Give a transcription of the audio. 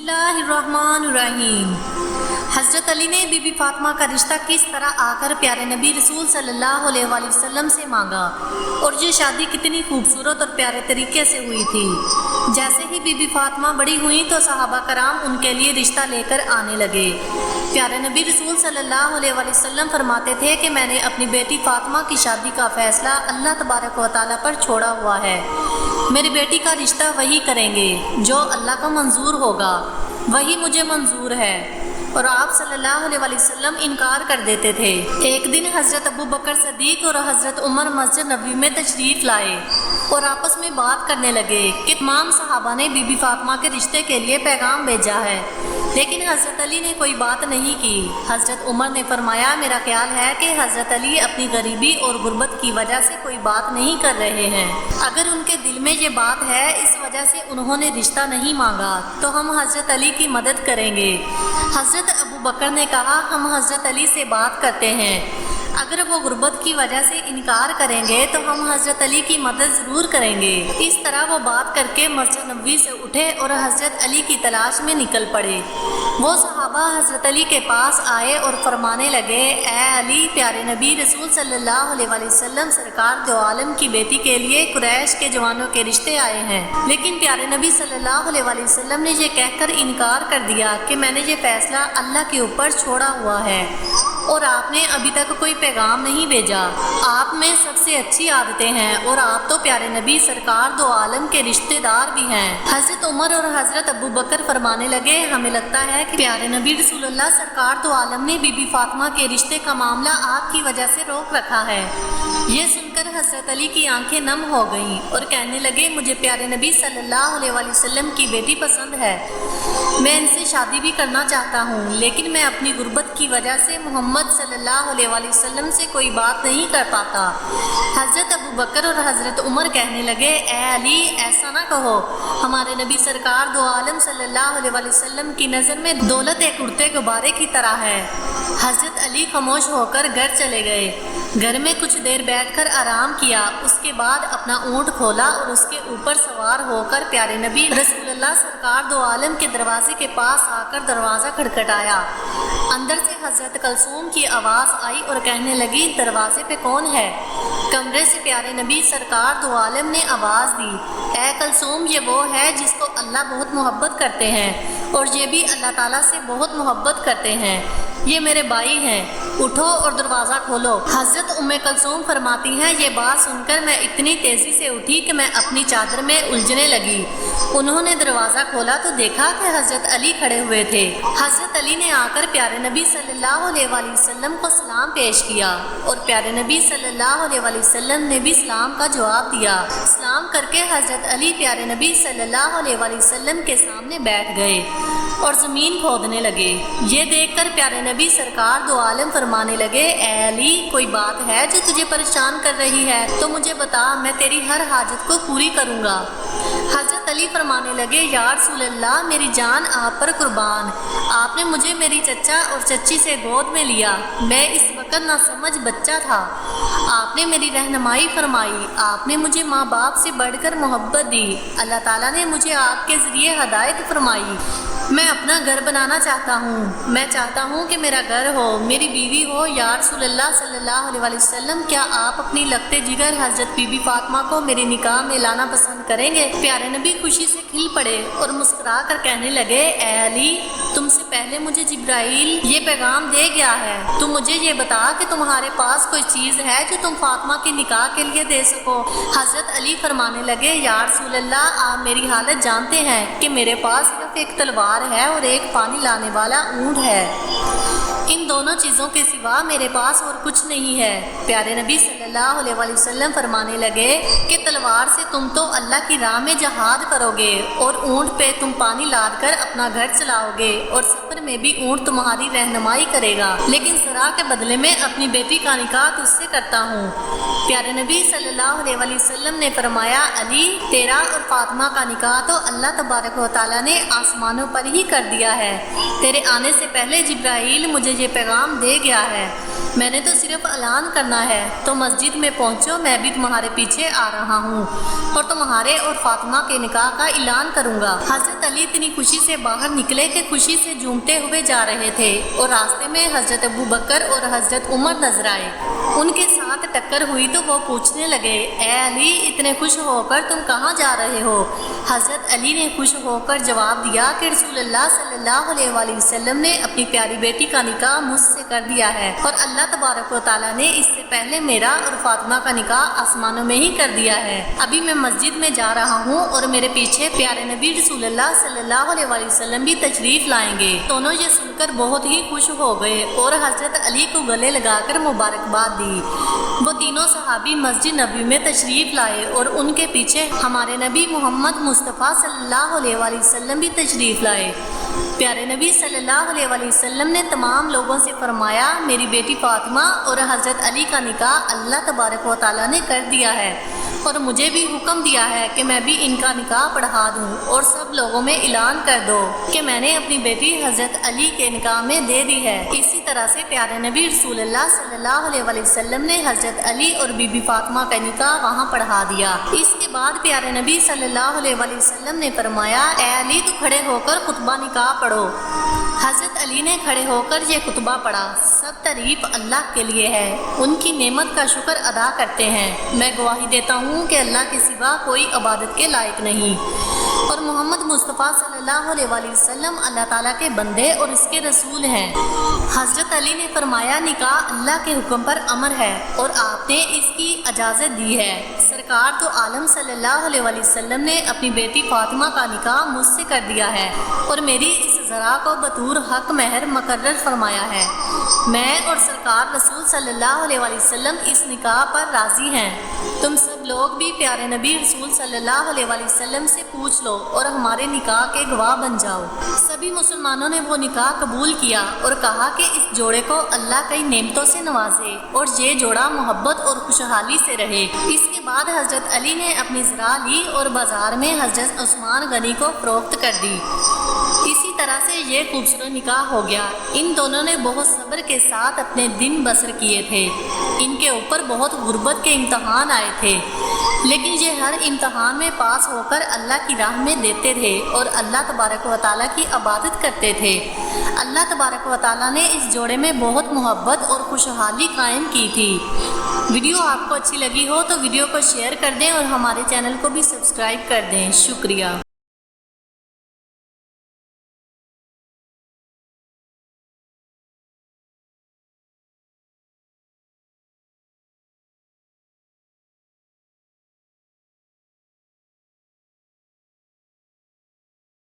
اللہ الرحمن الرحیم۔ حضرت علی نے بی بی فاطمہ کا رشتہ کس طرح آ کر پیارے نبی رسول صلی اللہ علیہ وآلہ وسلم سے مانگا، اور یہ شادی کتنی خوبصورت اور پیارے طریقے سے ہوئی تھی۔ جیسے ہی بی بی فاطمہ بڑی ہوئیں تو صحابہ کرام ان کے لیے رشتہ لے کر آنے لگے۔ پیارے نبی رسول صلی اللہ علیہ وآلہ وسلم فرماتے تھے کہ میں نے اپنی بیٹی فاطمہ کی شادی کا فیصلہ اللہ تبارک و تعالیٰ پر چھوڑا ہوا ہے۔ میری بیٹی کا رشتہ وہی کریں گے جو اللہ کو منظور ہوگا، وہی مجھے منظور ہے۔ اور آپ صلی اللہ علیہ وآلہ وسلم انکار کر دیتے تھے۔ ایک دن حضرت ابو بکر صدیق اور حضرت عمر مسجد نبوی میں تشریف لائے اور آپس میں بات کرنے لگے کہ تمام صحابہ نے بی بی فاطمہ کے رشتے کے لیے پیغام بھیجا ہے، لیکن حضرت علی نے کوئی بات نہیں کی۔ حضرت عمر نے فرمایا، میرا خیال ہے کہ حضرت علی اپنی غریبی اور غربت کی وجہ سے کوئی بات نہیں کر رہے ہیں۔ اگر ان کے دل میں یہ بات ہے اس وجہ سے انہوں نے رشتہ نہیں مانگا تو ہم حضرت علی کی مدد کریں گے۔ حضرت ابو بکر نے کہا، ہم حضرت علی سے بات کرتے ہیں، اگر وہ غربت کی وجہ سے انکار کریں گے تو ہم حضرت علی کی مدد ضرور کریں گے۔ اس طرح وہ بات کر کے مسجد نبوی سے اٹھے اور حضرت علی کی تلاش میں نکل پڑے۔ وہ صحابہ حضرت علی کے پاس آئے اور فرمانے لگے، اے علی، پیارے نبی رسول صلی اللہ علیہ وآلہ وسلم سرکار دو عالم کی بیٹی کے لیے قریش کے جوانوں کے رشتے آئے ہیں، لیکن پیارے نبی صلی اللہ علیہ وآلہ وسلم نے یہ کہہ کر انکار کر دیا کہ میں نے یہ فیصلہ اللہ کے اوپر چھوڑا ہوا ہے، اور آپ نے ابھی تک کوئی پیغام نہیں بھیجا۔ آپ میں سب سے اچھی عادتیں ہیں اور آپ تو پیارے نبی سرکار دو عالم کے رشتہ دار بھی ہیں۔ حضرت عمر اور حضرت ابو بکر فرمانے لگے، ہمیں لگتا ہے کہ پیارے نبی رسول اللہ سرکار دو عالم نے بی بی فاطمہ کے رشتے کا معاملہ آپ کی وجہ سے روک رکھا ہے۔ یہ سن کر حضرت علی کی آنکھیں نم ہو گئیں اور کہنے لگے، مجھے پیارے نبی صلی اللہ علیہ وآلہ وسلم کی بیٹی پسند ہے، میں ان سے شادی بھی کرنا چاہتا ہوں، لیکن میں اپنی غربت کی وجہ سے محمد صلی اللہ علیہ وآلہ وسلم سے کوئی بات نہیں کر پاتا۔ حضرت ابو بکر اور حضرت عمر کہنے لگے، اے علی، ایسا نہ کہو، ہمارے نبی سرکار دو عالم صلی اللہ علیہ وآلہ وسلم کی نظر میں دولت ایک اڑتے غبارے کی طرح ہے۔ حضرت علی خاموش ہو کر گھر چلے گئے۔ گھر میں کچھ دیر بیٹھ کر آرام کیا، اس کے بعد اپنا اونٹ کھولا اور اس کے اوپر سوار ہو کر پیارے نبی رسول اللہ سرکار دو عالم کے دروازے کے پاس آ کر دروازہ کھٹکھٹایا۔ اندر سے حضرت کلثوم کی آواز آئی اور کہنے لگی، دروازے پہ کون ہے؟ کمرے سے پیارے نبی سرکار دو عالم نے آواز دی، اے کلثوم، یہ وہ ہے جس کو اللہ بہت محبت کرتے ہیں اور یہ بھی اللہ تعالیٰ سے بہت محبت کرتے ہیں، یہ میرے بھائی ہیں، اٹھو اور دروازہ کھولو۔ حضرت کلثوم فرماتی ہیں، یہ بات سن کر میں اتنی تیزی سے اٹھی کہ میں اپنی چادر میں الجھنے لگی۔ انہوں نے دروازہ کھولا تو دیکھا کہ حضرت علی کھڑے ہوئے تھے۔ حضرت علی نے آ کر پیارے نبی صلی اللہ علیہ وآلہ وسلم کو سلام پیش کیا اور پیارے نبی صلی اللہ علیہ وآلہ وسلم نے بھی سلام کا جواب دیا۔ سلام کر کے حضرت علی پیارے نبی صلی اللہ علیہ وآلہ وسلم کے سامنے بیٹھ گئے اور زمین کھودنے لگے۔ یہ دیکھ کر پیارے نبی سرکار دو عالم فرمانے لگے، اے علی، کوئی بات ہے جو تجھے پریشان کر رہی ہے تو مجھے بتا، میں تیری ہر حاجت کو پوری کروں گا۔ حضرت علی فرمانے لگے، یا رسول اللہ، میری جان آپ پر قربان، آپ نے مجھے میری چچا اور چچی سے گود میں لیا، میں اس وقت نہ سمجھ بچہ تھا، آپ نے میری رہنمائی فرمائی، آپ نے مجھے ماں باپ سے بڑھ کر محبت دی، اللہ تعالیٰ نے مجھے آپ کے ذریعے ہدایت فرمائی، میں اپنا گھر بنانا چاہتا ہوں، میں چاہتا ہوں کہ میرا گھر ہو، میری بیوی ہو، یا رسول اللہ صلی اللہ علیہ وآلہ وسلم، کیا آپ اپنی لگتے جگر حضرت بی بی فاطمہ کو میرے نکاح میں لانا پسند کریں گے؟ پیارے نبی خوشی سے کھل پڑے اور مسکرا کر کہنے لگے، اے علی، تم سے پہلے مجھے جبرائیل یہ پیغام دے گیا ہے، تم مجھے یہ بتا کہ تمہارے پاس کوئی چیز ہے جو تم فاطمہ کے نکاح کے لیے دے سکو۔ حضرت علی فرمانے لگے، یا رسول اللہ، آپ میری حالت جانتے ہیں کہ میرے پاس صرف ایک تلوار ہے اور ایک پانی لانے والا اونٹ ہے، ان دونوں چیزوں کے سوا میرے پاس اور کچھ نہیں ہے۔ پیارے نبی صلی اللہ علیہ وآلہ وسلم فرمانے لگے کہ تلوار سے تم تو اللہ کی راہ میں جہاد کرو گے اور اونٹ پہ تم پانی لاد کر اپنا گھر چلاؤ گے اور سفر میں بھی اونٹ تمہاری رہنمائی کرے گا، لیکن ذرا کے بدلے میں اپنی بیٹی کا نکاح تجھ سے کرتا ہوں۔ پیارے نبی صلی اللہ علیہ وآلہ وسلم نے فرمایا، علی، تیرا اور فاطمہ کا نکاح تو اللہ تبارک و تعالیٰ نے آسمانوں پر ہی کر دیا ہے، تیرے آنے سے پہلے جبرائیل مجھے یہ پیغام دے گیا ہے۔ میں نے تو صرف اعلان کرنا ہے، تو مسجد میں پہنچو، میں بھی تمہارے پیچھے آ رہا ہوں اور تمہارے اور فاطمہ کے نکاح کا اعلان کروں گا۔ حضرت علی اتنی خوشی سے باہر نکلے کہ خوشی سے جھومتے ہوئے جا رہے تھے اور راستے میں حضرت ابوبکر اور حضرت عمر نظر آئے۔ ان کے ساتھ ٹکر ہوئی تو وہ پوچھنے لگے، اے علی، اتنے خوش ہو کر تم کہاں جا رہے ہو؟ حضرت علی نے خوش ہو کر جواب دیا کہ رسول اللہ صلی اللہ علیہ وآلہ وسلم نے اپنی پیاری بیٹی کا نکاح مجھ سے کر دیا ہے اور اللہ تبارک و تعالیٰ نے اس سے پہلے میرا اور فاطمہ کا نکاح آسمانوں میں ہی کر دیا ہے۔ ابھی میں مسجد میں جا رہا ہوں اور میرے پیچھے پیارے نبی رسول اللہ صلی اللہ علیہ وآلہ وسلم بھی تشریف لائیں گے۔ دونوں یہ سن کر بہت ہی خوش ہو گئے اور حضرت علی کو گلے لگا کر مبارکباد دی۔ وہ تینوں صحابی مسجد نبوی میں تشریف لائے اور ان کے پیچھے ہمارے نبی محمد مصطفیٰ صلی اللہ علیہ وآلہ وسلم بھی تشریف لائے۔ پیارے نبی صلی اللہ علیہ وآلہ وسلم نے تمام لوگوں سے فرمایا، میری بیٹی فاطمہ اور حضرت علی کا نکاح اللہ تبارک و تعالیٰ نے کر دیا ہے اور مجھے بھی حکم دیا ہے کہ میں بھی ان کا نکاح پڑھا دوں اور سب لوگوں میں اعلان کر دو کہ میں نے اپنی بیٹی حضرت علی کے نکاح میں دے دی ہے۔ اسی طرح سے پیارے نبی رسول اللہ صلی اللہ علیہ وآلہ وسلم نے حضرت علی اور بی بی فاطمہ کا نکاح وہاں پڑھا دیا۔ اس کے بعد پیارے نبی صلی اللہ علیہ وآلہ وسلم نے فرمایا، اے علی، تو کھڑے ہو کر خطبہ نکاح پڑھو۔ حضرت علی نے کھڑے ہو کر یہ خطبہ پڑھا، سب تعریف اللہ کے لیے ہے، ان کی نعمت کا شکر ادا کرتے ہیں۔ میں گواہی دیتا ہوں کہ اللہ کے سوا کوئی عبادت کے لائق نہیں اور محمد مصطفیٰ صلی اللہ علیہ وآلہ وسلم اللہ تعالیٰ کے بندے اور اس کے رسول ہیں۔ حضرت علی نے فرمایا، نکاح اللہ کے حکم پر امر ہے اور آپ نے اس کی اجازت دی ہے۔ سرکار تو عالم صلی اللہ علیہ وآلہ وسلم نے اپنی بیٹی فاطمہ کا نکاح مجھ سے کر دیا ہے اور میری اس ذرا کو بطور حق مہر مقرر فرمایا ہے۔ میں اور سرکار رسول صلی اللہ علیہ وآلہ وسلم اس نکاح پر راضی ہیں۔ تم سب لوگ بھی پیارے نبی رسول صلی اللہ علیہ وآلہ وسلم سے پوچھ لو اور ہمارے نکاح کے گواہ بن جاؤ۔ سبھی مسلمانوں نے وہ نکاح قبول کیا اور کہا کہ اس جوڑے کو اللہ کئی نعمتوں سے نوازے اور یہ جوڑا محبت اور خوشحالی سے رہے۔ اس کے بعد حضرت علی نے اپنی زرع لی اور بازار میں حضرت عثمان غنی کو فروخت کر دی۔ اسی طرح سے یہ خوبصورت نکاح ہو گیا۔ ان دونوں نے بہت صبر کے ساتھ اپنے دن بسر کیے تھے۔ ان کے اوپر بہت غربت کے امتحان آئے تھے، لیکن یہ ہر امتحان میں پاس ہو کر اللہ کی راہ میں دیتے تھے اور اللہ تبارک و تعالیٰ کی عبادت کرتے تھے۔ اللہ تبارک و تعالیٰ نے اس جوڑے میں بہت محبت اور خوشحالی قائم کی تھی۔ ویڈیو آپ کو اچھی لگی ہو تو ویڈیو کو شیئر کر دیں اور ہمارے چینل کو بھی سبسکرائب کر دیں۔ شکریہ۔